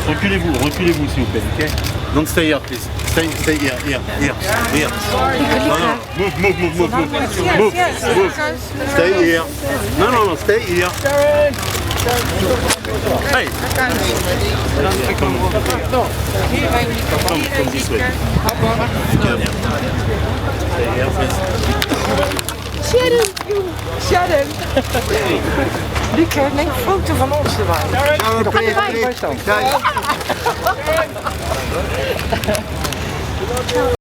Reculez-vous, reculez-vous s'il vous plaît, ok? Don't stay here, please. Stay here. No, no, move. Stay here. No, stay here. Hey. Come this way. Stay here, please. Sharon! Luc, neem een foto van ons erbij. Sharon, please.